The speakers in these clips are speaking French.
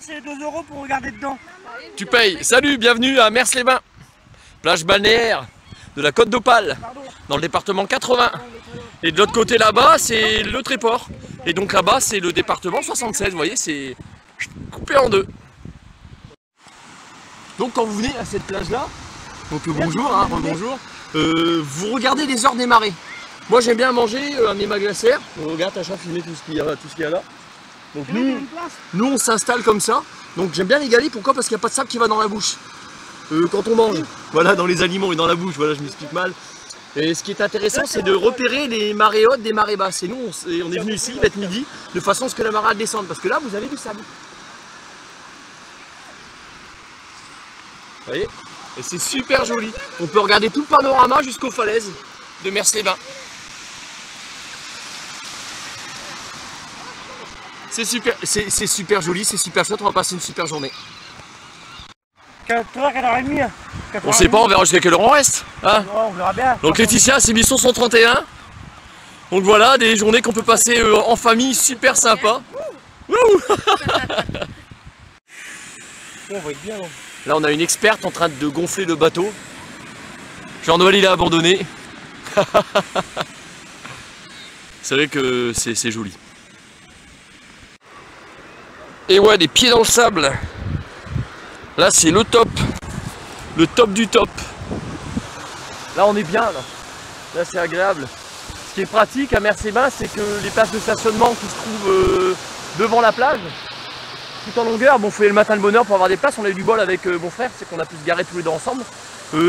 C'est 2 € pour regarder dedans. Tu payes. Salut, bienvenue à Mers-les-Bains. Plage balnéaire de la Côte d'Opale, dans le département 80. Et de l'autre côté là-bas, c'est le Tréport. Et donc là-bas, c'est le département 76. Vous voyez, c'est coupé en deux. Donc quand vous venez à cette plage-là, donc bonjour, hein, bonjour, vous regardez les heures des marées. Moi j'aime bien manger un éma glaciaire. Regarde, Tacha, filmer tout ce qu'il y a là. Donc nous on s'installe comme ça. Donc j'aime bien les galets, pourquoi? Parce qu'il n'y a pas de sable qui va dans la bouche. Quand on mange, voilà, dans les aliments et dans la bouche, voilà, je m'explique mal. Et ce qui est intéressant, c'est de repérer les marées hautes des marées basses. Et nous, on est venu ici, il va être midi, de façon à ce que la marée descende. Parce que là, vous avez du sable. Vous voyez? Et c'est super joli. On peut regarder tout le panorama jusqu'aux falaises de Mers-les-Bains. C'est super joli, c'est super chouette, on va passer une super journée. 4h30. On sait pas, on verra jusqu'à quelle heure on reste. Hein, on verra bien. donc Laetitia, c'est mission 131. Donc voilà, des journées qu'on peut passer en famille, super sympa. On va être bien. Là on a une experte en train de gonfler le bateau. Jean-Noël il a abandonné. C'est vrai que c'est joli. Et ouais, les pieds dans le sable. Là c'est le top du top. Là on est bien, là c'est agréable. Ce qui est pratique à Mers-les-Bains, c'est que les places de stationnement qui se trouvent devant la plage, tout en longueur, bon, faut aller le matin de bonne heure pour avoir des places. On a eu du bol avec mon frère, c'est qu'on a pu se garer tous les deux ensemble.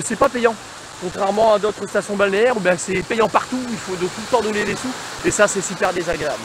C'est pas payant, contrairement à d'autres stations balnéaires où c'est payant partout, il faut tout le temps donner des sous, et ça c'est super désagréable.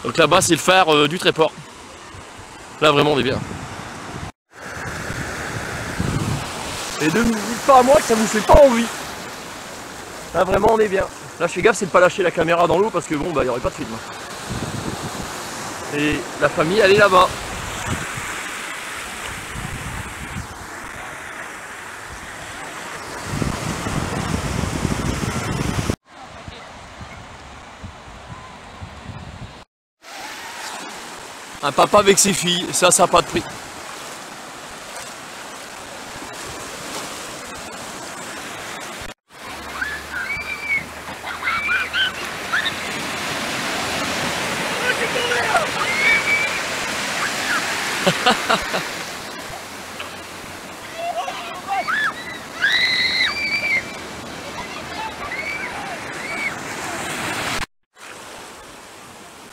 Donc là-bas c'est le phare du Tréport. Là vraiment on est bien. Et ne me dites pas à moi que ça vous fait pas envie. Là vraiment on est bien. Là je fais gaffe, c'est de pas lâcher la caméra dans l'eau parce que bon bah il n'y aurait pas de film. Et la famille elle est là-bas. Un papa avec ses filles, ça n'a pas de prix.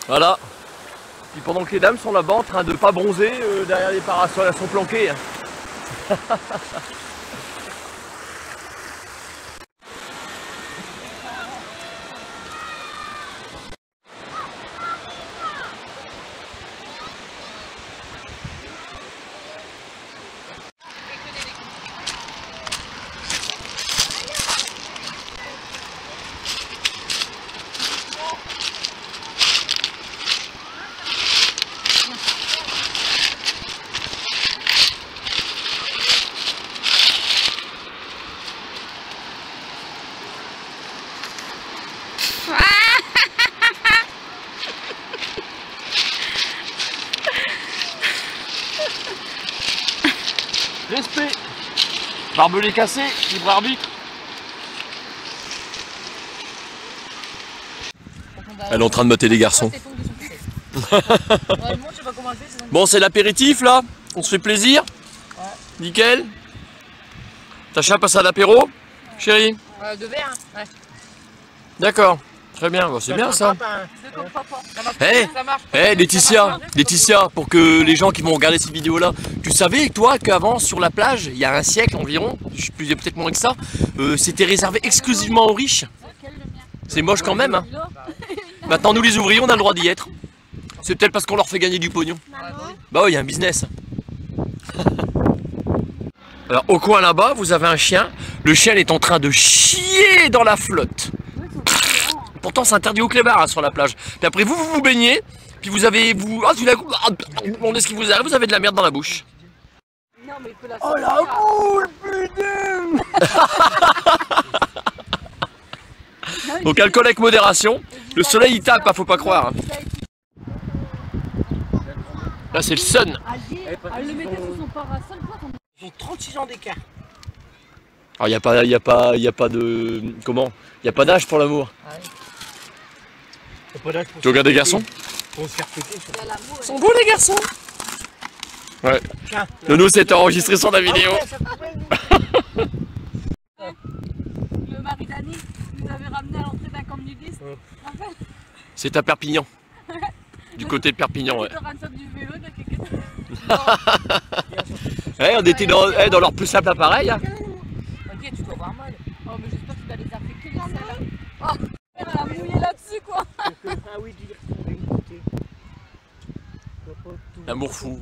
Voilà. Puis pendant que les dames sont là-bas en train de pas bronzer derrière les parasols, elles sont planquées. Respect. Barbelé cassé, libre arbitre. Elle est en train de mater les garçons. Bon, c'est l'apéritif là. On se fait plaisir. Nickel. Tacha passe à l'apéro, chérie. 2 verres, ouais. D'accord. Très bien, bon, c'est bien ça. Hé, Laetitia, pour que les gens qui vont regarder cette vidéo-là, tu savais toi qu'avant sur la plage, il y a un siècle environ, je sais plus, il y a peut-être moins que ça, c'était réservé exclusivement aux riches. C'est moche quand même. Hein. Maintenant nous les ouvriers, on a le droit d'y être. C'est peut-être parce qu'on leur fait gagner du pognon. Bah oui, il y a un business. Alors au coin là-bas, vous avez un chien. Le chien est en train de chier dans la flotte. Pourtant c'est interdit au clébard hein, sur la plage. Puis après vous vous baignez, puis vous avez demandez ce qui vous arrive, vous avez de la merde dans la bouche. Non, mais oh la boule, putain. Donc alcool avec modération. Le soleil il tape, faut pas croire. Là c'est le sun. Elle le mettait sous son parasol. Ils ont 36 ans d'écart. Alors il n'y a pas de... Comment? Il n'y a pas d'âge pour l'amour. Tu regardes les garçons? Pour se faire péter. Ils sont beaux les garçons. Ouais. Nono s'est enregistré sur la vidéo. Le mari d'Annie nous avait ramené à l'entrée d'un camp nudiste. C'est à Perpignan. Du côté de Perpignan, ouais. Du vélo, de quelqu'un. Ouais, on était dans leur plus simple appareil. Hein. Ok, tu dois avoir mal. Oh, mais j'espère que tu vas les affecter, les salades. Oh, elle a mouillé là-dessus, quoi. Ah oui, L'amour fou.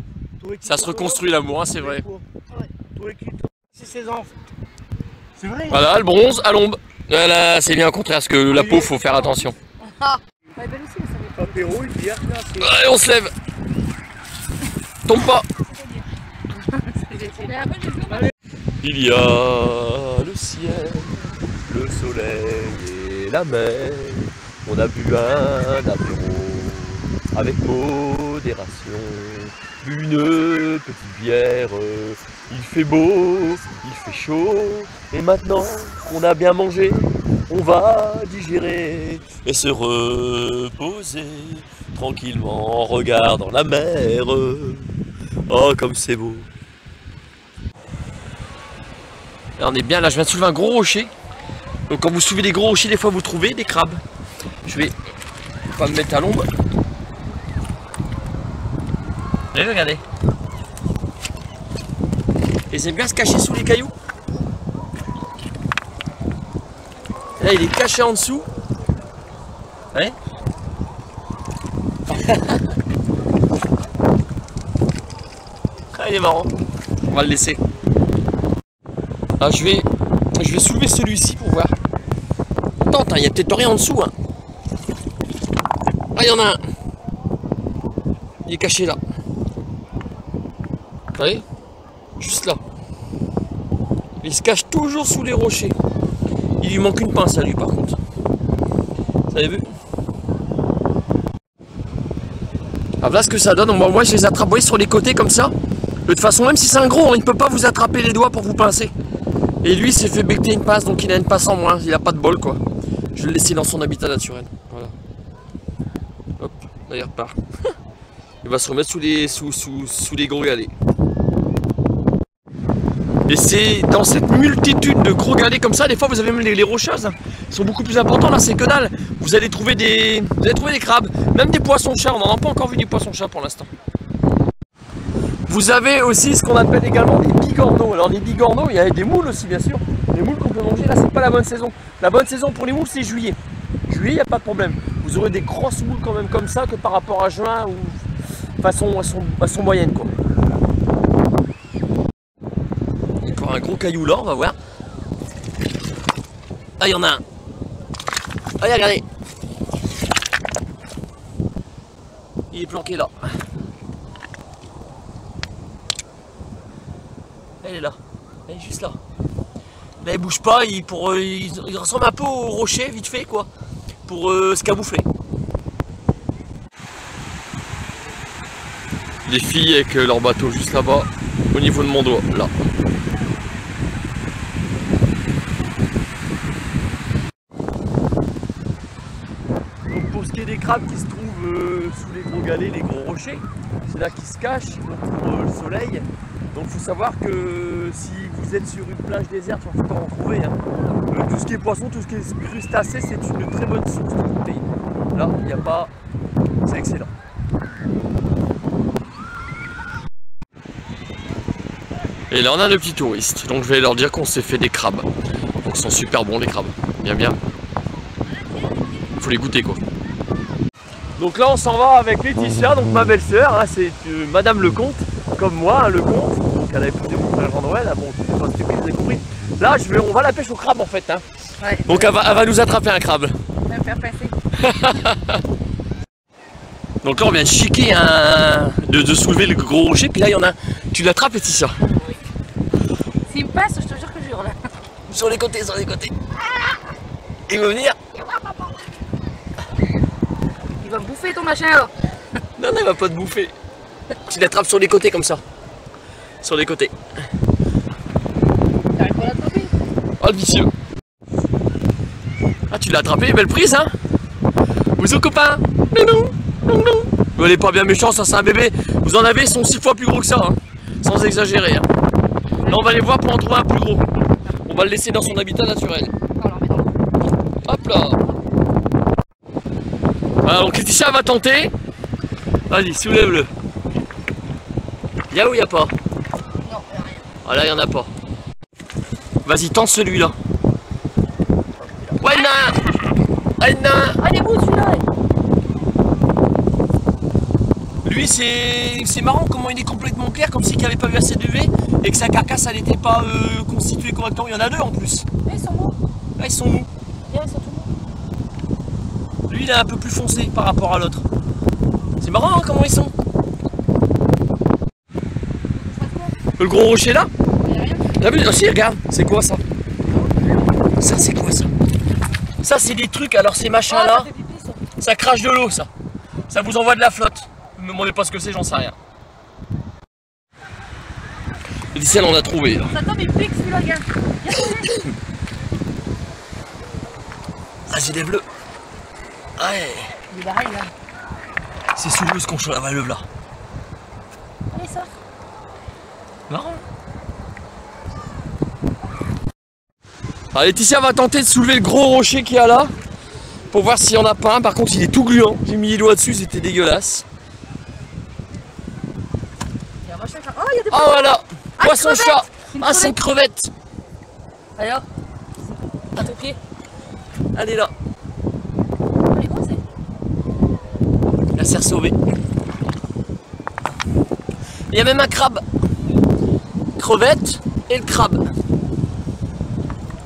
Ça se reconstruit l'amour, hein, c'est vrai. C'est 16 ans. C'est vrai. Voilà, le bronze à l'ombre. Voilà, c'est bien au contraire, parce que la peau, faut faire attention. Elle est belle aussi, mais ça n'est pas. Apéro, il vient là. Allez, on se lève. Tombe pas. Il y a le ciel, le soleil et la mer. On a bu un apéro avec modération. Une petite bière. Il fait beau, il fait chaud. Et maintenant qu'on a bien mangé, on va digérer et se reposer tranquillement en regardant la mer. Oh, comme c'est beau. Là, on est bien, là je viens de soulever un gros rocher. Donc quand vous soulevez des gros rochers, des fois vous trouvez des crabes. Je vais pas me mettre à l'ombre. Regardez. Ils aiment bien se cacher sous les cailloux. Là il est caché en dessous. Ouais. Ah, il est marrant. On va le laisser. Ah, je vais soulever celui-ci pour voir. Attends, il y a peut-être rien en dessous. Hein. Ah, il y en a un. Il est caché là. Vous voyez? Juste là. Il se cache toujours sous les rochers. Il lui manque une pince à lui par contre. Vous avez vu? Ah, voilà ce que ça donne. Moi je les attrape, vous voyez, sur les côtés comme ça. De toute façon, même si c'est un gros, il ne peut pas vous attraper les doigts pour vous pincer. Et lui, il s'est fait becter une pince, donc il a une pince en moins. Il n'a pas de bol, quoi. Je vais le laisser dans son habitat naturel. Voilà. Hop, là il repart. Il va se remettre sous les gros galets. Et c'est dans cette multitude de gros galets comme ça, des fois vous avez même les rocheuses, ils sont beaucoup plus importants, là c'est que dalle. Vous allez trouver des crabes, même des poissons-chats, on n'en a pas encore vu des poissons-chats pour l'instant. Vous avez aussi ce qu'on appelle également des bigorneaux. Alors les bigorneaux, il y a des moules aussi bien sûr. Les moules qu'on peut manger, là c'est pas la bonne saison. La bonne saison pour les moules c'est juillet. Juillet, il n'y a pas de problème. Vous aurez des grosses moules quand même comme ça que par rapport à juin ou façon moyenne quoi. Encore un gros caillou là, on va voir. Ah, il y en a un. Ah, regardez. Il est planqué là. Elle est là. Elle est juste là. Là, il bouge pas. Il ressemble un peu au rocher, vite fait, quoi. Pour se camoufler. Les filles avec leur bateau juste là-bas, au niveau de mon doigt, là. Donc pour ce qui est des crabes qui se trouvent sous les gros galets, les gros rochers, c'est là qu'ils se cachent pour le soleil. Donc il faut savoir que si vous êtes sur une plage déserte, il faut pas en trouver. Hein. Tout ce qui est poisson, tout ce qui est crustacé, c'est une très bonne source de protéines. Là, il n'y a pas... C'est excellent. Et là on a le petit touriste, donc je vais leur dire qu'on s'est fait des crabes. Donc ils sont super bons les crabes, bien bien. Faut les goûter quoi. Donc là on s'en va avec Laetitia, donc ma belle-sœur, hein, c'est Madame Lecomte, comme moi, hein, Lecomte. Donc elle a épousé mon frère Jean-Noël, bon c'est pas stupide, vous avez compris. Là on va à la pêche au crabe en fait. Hein. Ouais. Donc elle va nous attraper un crabe. Elle va me faire passer. Donc là on vient de chiquer de soulever le gros rocher, puis là il y en a un. Tu l'attrapes Laetitia? S'il me passe, je te jure que je hurle. Sur les côtés, Il va venir. Il va me bouffer ton machin là. Non, il va pas te bouffer. tu l'attrapes sur les côtés comme ça. Sur les côtés. T'arrives pas à l'attraper? Oh le vicieux. Ah tu l'as attrapé, belle prise hein. Bisous copain. Non. Vous elle est pas bien méchant, ça c'est un bébé. Vous en avez, ils sont 6 fois plus gros que ça hein. Sans exagérer hein. Là on va les voir pour en trouver un plus gros. On va le laisser dans son habitat naturel. Hop là. Voilà, donc Laetitia va tenter. Vas-y, soulève-le. Y'a ou y'a pas? Non, y'a rien. Ah là, y'en a pas. Vas-y, tente celui-là. Ouais, non. Allez, vous, celui-là. Lui, c'est marrant comment il est complètement clair, comme s'il n'avait pas eu assez de UV et que sa carcasse, elle n'était pas constituée correctement. Il y en a deux en plus. Ils sont mous. Là, ils sont mous. Ils sont tout mous. Lui, il est un peu plus foncé par rapport à l'autre. C'est marrant hein, comment ils sont. Le gros rocher là? T'as vu? Ah si, regarde, c'est quoi ça? Ça, c'est quoi ça? Ça, c'est des trucs, alors ces machins là, ça crache de l'eau ça. Ça vous envoie de la flotte. Ne me demandez pas ce que c'est, j'en sais rien. Et d'ici, on a trouvé là. Ça tombe, il pique celui-là, regarde. Vas-y, lève-le. Ouais. Il est pareil, là. C'est sous l'eau ce qu'on choisit. Lève là. Allez, sors. Marrant. Alors Laetitia va tenter de soulever le gros rocher qu'il y a là pour voir s'il y en a pas un. Par contre il est tout gluant. J'ai mis les doigts dessus, c'était dégueulasse. Il y a un machin. Oh, il y a des Ah voilà. Poisson crevette. chat. Une Ah c'est une crevette. Allez, hop. À ton pied. Elle est là. Allez, gros, c'est. Elle s'est sauvée. Il y a même un crabe. Crevette et le crabe.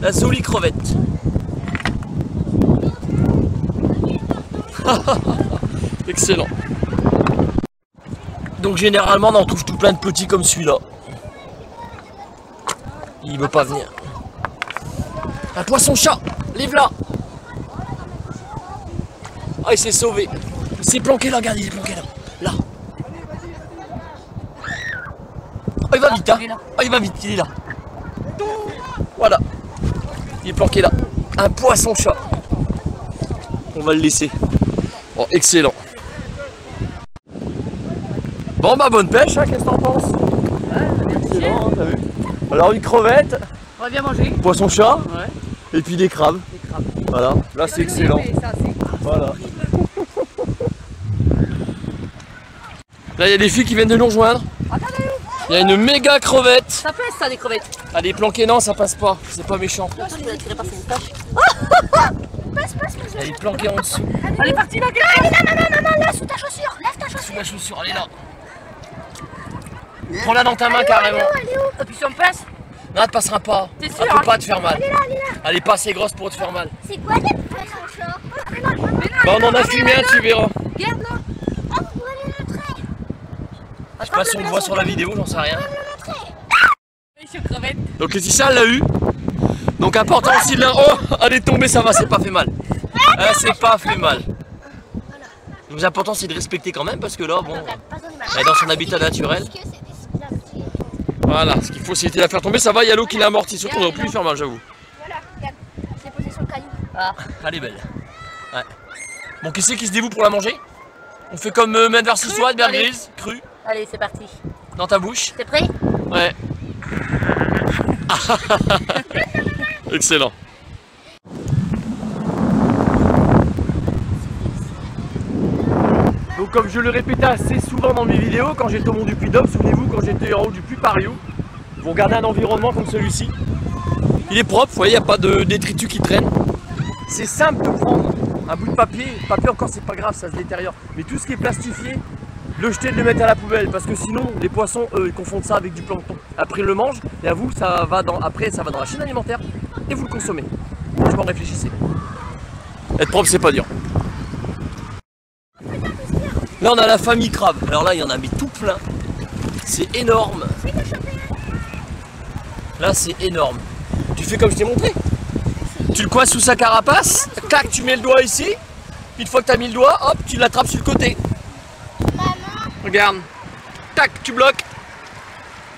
La jolie crevette. Excellent. Donc généralement on en trouve tout plein de petits comme celui-là. Il veut pas venir. Un poisson chat, lève-la. Ah il s'est sauvé. Il s'est planqué là, regarde, il est planqué là. Là. Oh, il va vite hein. Oh, il va vite, il est là. Voilà. Il est planqué là. Un poisson chat. On va le laisser. Oh, excellent. Bon bah bonne pêche, hein, qu'est-ce que t'en penses? Ouais, Excellent, hein, t'as vu? Alors une crevette, on va bien manger. poisson chat, Ouais. et puis des crabes. Des crabes. Voilà, là c'est excellent. Ça, c'est. Voilà. Là il y a des filles qui viennent de nous rejoindre. Attendez. Il y a une méga crevette. Ça pèse, ça, des crevettes. Elle est planquée, non ça passe pas, c'est pas méchant. Attends, il va tirer par ses tâches. Elle est planquée en dessous. Elle est partie là, non, là, sous ta chaussure. Lève ta Sous chaussure. la chaussure, elle est là. Prends-la dans ta main carrément. Appuie sur le pince. Non, elle te passera pas. T'es Elle sûr, peut hein? pas te faire mal. Elle est pas assez grosse pour te faire mal. C'est quoi des poissons chats? Bah on en a filmé un, tu verras. Regarde là. Oh, vous voulez le trait? Je sais pas si on le voit sur la vidéo, j'en sais rien. Monsieur crevette. Donc Laetitia elle l'a eu. Donc important aussi de la... Oh, elle est tombée, ça va, c'est pas fait mal. C'est pas fait mal. Donc l'important c'est de respecter quand même parce que là, bon, elle est dans son habitat naturel. Est-ce que c'est des esclaves? Voilà, ce qu'il faut c'est éviter de la faire tomber, ça va, il y a l'eau qui l'a amorti, surtout on aurait pu lui faire mal, j'avoue. Voilà, regarde, je l'ai posé sur le caillou. Ah. Elle est belle. Ouais. Bon, qui c'est qui se dévoue pour la manger? On fait comme Maine vers Sissois, Bear allez. Grylls, cru, Allez, c'est parti. dans ta bouche. T'es prêt? Ouais. Excellent. Donc comme je le répétais assez souvent dans mes vidéos, quand j'étais au mont du Puy-Dôme, souvenez-vous quand j'étais en haut du Puy-Pariou, vous regardez un environnement comme celui-ci. Il est propre, vous voyez, il n'y a pas de détritus qui traînent. C'est simple de prendre un bout de papier, le papier encore c'est pas grave, ça se détériore, mais tout ce qui est plastifié, le jeter, de le mettre à la poubelle, parce que sinon les poissons ils confondent ça avec du plancton. Après ils le mangent, et à vous ça va dans, après ça va dans la chaîne alimentaire et vous le consommez. Franchement réfléchissez. Être propre c'est pas dur. Là on a la famille crabe, alors là il y en a mis tout plein, c'est énorme. Là c'est énorme. Tu fais comme je t'ai montré. Tu le coinces sous sa carapace, clac, tu mets le doigt ici, une fois que tu as mis le doigt, hop, tu l'attrapes sur le côté. Regarde. tac, tu bloques.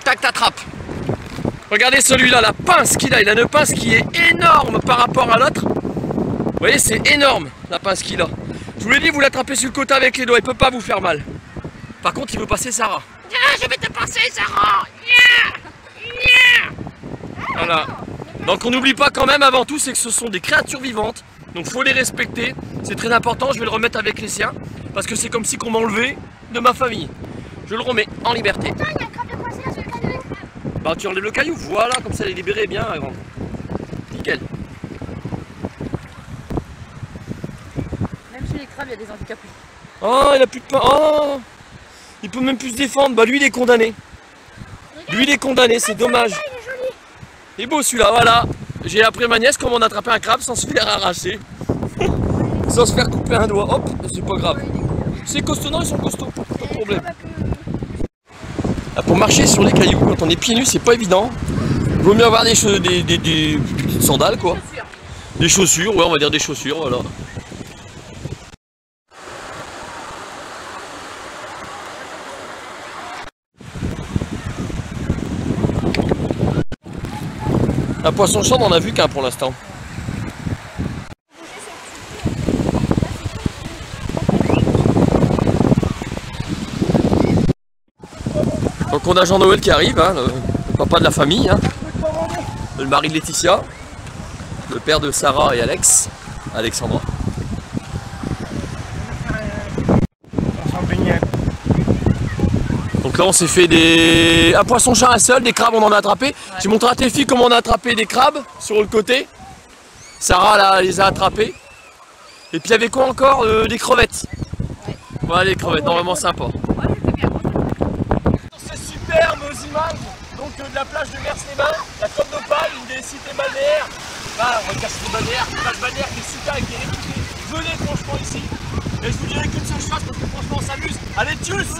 Tac, t'attrapes. Regardez celui-là, la pince qu'il a. Il a une pince qui est énorme par rapport à l'autre. Vous voyez, c'est énorme la pince qu'il a. Je vous l'ai dit, vous l'attrapez sur le côté avec les doigts, il peut pas vous faire mal. Par contre, il veut passer Sarah. Ah, je vais te passer Sarah. Voilà. Donc on n'oublie pas quand même avant tout, c'est que ce sont des créatures vivantes. Donc faut les respecter. C'est très important, je vais le remettre avec les siens. Parce que c'est comme si qu'on m'enlevait de ma famille. Je le remets en liberté. Attends, il y a un crabe de poisson sur le caillou. Bah tu enlèves le caillou, voilà, comme ça elle est libérée bien, la grande. Nickel. Même chez les crabes, il y a des handicapés. Oh, il a plus de pain. Oh, il peut même plus se défendre. Bah lui il est condamné. Lui il est condamné, c'est dommage. Il est joli. Il est beau celui-là, voilà. J'ai appris à ma nièce comment on attraper un crabe sans se faire arracher. Sans se faire couper un doigt. Hop, c'est pas grave. C'est costaud, non, ils sont costauds. Pas de problème. Ah, pour marcher sur les cailloux, quand on est pieds nus, c'est pas évident. Il vaut mieux avoir des petites sandales, quoi. Des chaussures, ouais, on va dire des chaussures, voilà. Un poisson-champ, on en a vu qu'un pour l'instant. Donc on a Jean-Noël qui arrive, hein, le papa de la famille, hein, le mari de Laetitia, le père de Sarah et Alex, Alexandra. Donc là on s'est fait un poisson-chat un seul, des crabes on en a attrapé. Ouais. J'ai montré à tes filles comment on a attrapé des crabes sur le côté. Sarah là, les a attrapés. Et puis il y avait quoi encore des crevettes. Ouais. Voilà les crevettes, normalement sympa. Ouais, c'était bien. Ces superbes images donc, de la plage de Mers-les-Bains, la Côte d'Opale, une des cités balnéaires. Voilà, on va dire cité balnéaire, une plage balnéaire qui est super, qui est réputée. Venez franchement ici. Et je vous dirai qu'une seule chose parce que franchement on s'amuse. Allez, tchuss!